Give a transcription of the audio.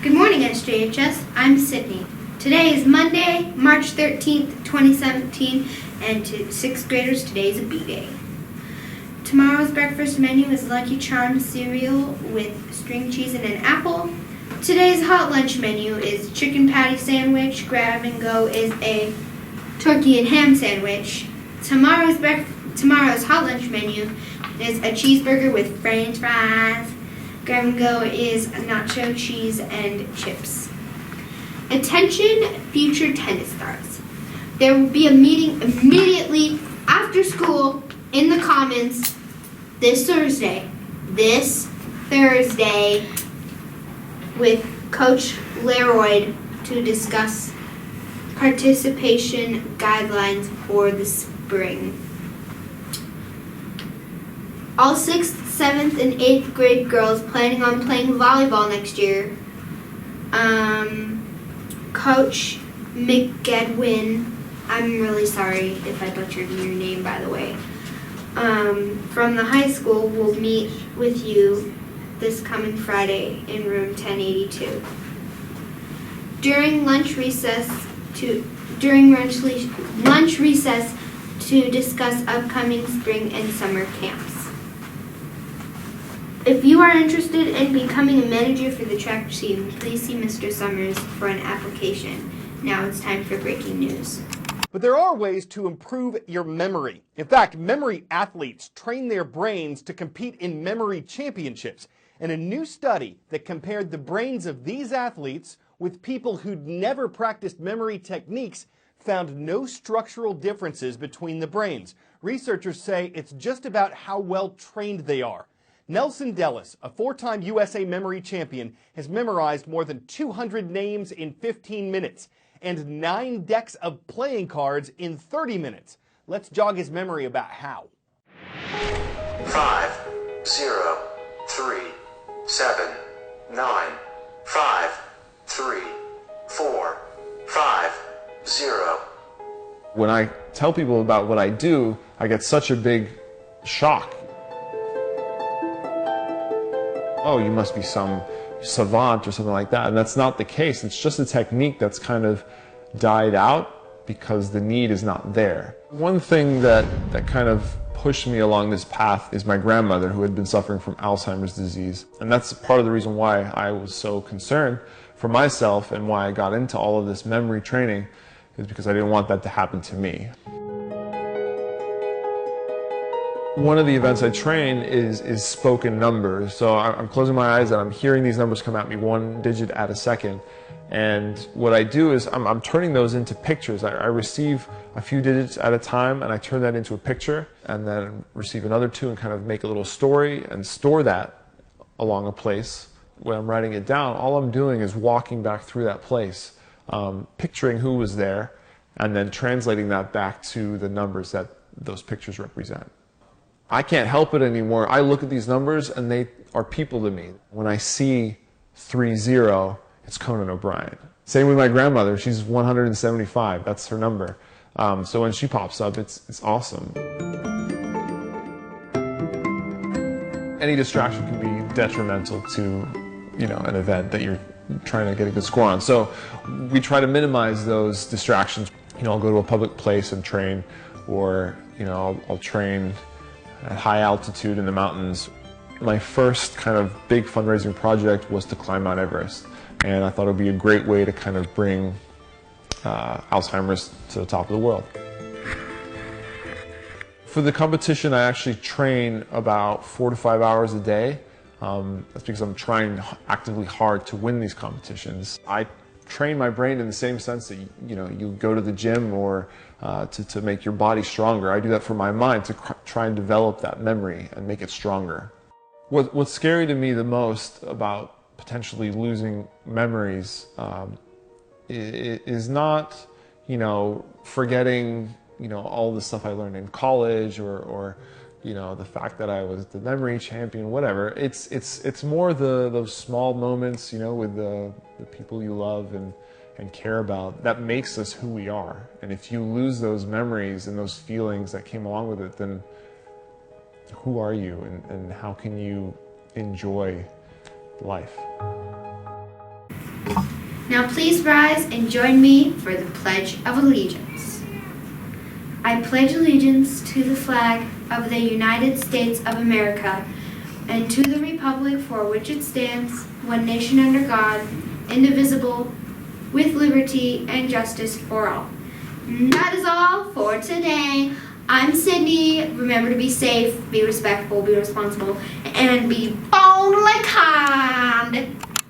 Good morning, SJHS. I'm Sydney. Today is Monday, March 13th, 2017, and to 6th graders, today is a B-Day. Tomorrow's breakfast menu is Lucky Charms cereal with string cheese and an apple. Today's hot lunch menu is chicken patty sandwich. Grab and go is a turkey and ham sandwich. Tomorrow's hot lunch menu is a cheeseburger with french fries. Grab and go is nacho cheese and chips. Attention, future tennis stars. There will be a meeting immediately after school in the Commons this Thursday with Coach Leroyd to discuss participation guidelines for the spring. All 6th, 7th, and 8th grade girls planning on playing volleyball next year. Coach McEdwin, I'm really sorry if I butchered your name, by the way, from the high school will meet with you this coming Friday in room 1082. During lunch recess to discuss upcoming spring and summer camps. If you are interested in becoming a manager for the track team, please see Mr. Summers for an application. Now it's time for breaking news. But there are ways to improve your memory. In fact, memory athletes train their brains to compete in memory championships. And a new study that compared the brains of these athletes with people who'd never practiced memory techniques found no structural differences between the brains. Researchers say it's just about how well trained they are. Nelson Dellis, a 4-time USA memory champion, has memorized more than 200 names in 15 minutes and 9 decks of playing cards in 30 minutes. Let's jog his memory about how. 5, 0, 3, 7, 9, 5, 3, 4, 5, 0. When I tell people about what I do, I get such a big shock. Oh, you must be some savant or something like that. And that's not the case. It's just a technique that's kind of died out because the need is not there. One thing that kind of pushed me along this path is my grandmother, who had been suffering from Alzheimer's disease. And that's part of the reason why I was so concerned for myself and why I got into all of this memory training, is because I didn't want that to happen to me. One of the events I train is spoken numbers. So I'm closing my eyes and I'm hearing these numbers come at me 1 digit at a second. And what I do is I'm turning those into pictures. I receive a few digits at a time and I turn that into a picture, and then receive another 2 and kind of make a little story and store that along a place. When I'm writing it down, all I'm doing is walking back through that place, picturing who was there, and then translating that back to the numbers that those pictures represent. I can't help it anymore. I look at these numbers and they are people to me. When I see 30, it's Conan O'Brien. Same with my grandmother. She's 175. That's her number. So when she pops up, it's awesome. Any distraction can be detrimental to, an event that you're trying to get a good score on. So we try to minimize those distractions. I'll go to a public place and train, or I'll train at high altitude in the mountains. My first kind of big fundraising project was to climb Mount Everest, and I thought it would be a great way to kind of bring Alzheimer's to the top of the world. For the competition, I actually train about 4 to 5 hours a day. That's because I'm trying actively hard to win these competitions. I train my brain in the same sense that you go to the gym or to make your body stronger. I do that for my mind, to try and develop that memory and make it stronger. What's scary to me the most about potentially losing memories is not forgetting all the stuff I learned in college, or the fact that I was the memory champion, whatever. It's more those small moments, with the people you love and care about, that makes us who we are. And if you lose those memories and those feelings that came along with it, then who are you, and how can you enjoy life? Now please rise and join me for the Pledge of Allegiance. I pledge allegiance to the flag of the United States of America and to the republic for which it stands, one nation under God, indivisible, with liberty and justice for all. And that is all for today. I'm Sydney. Remember to be safe, be respectful, be responsible, and be boldly kind.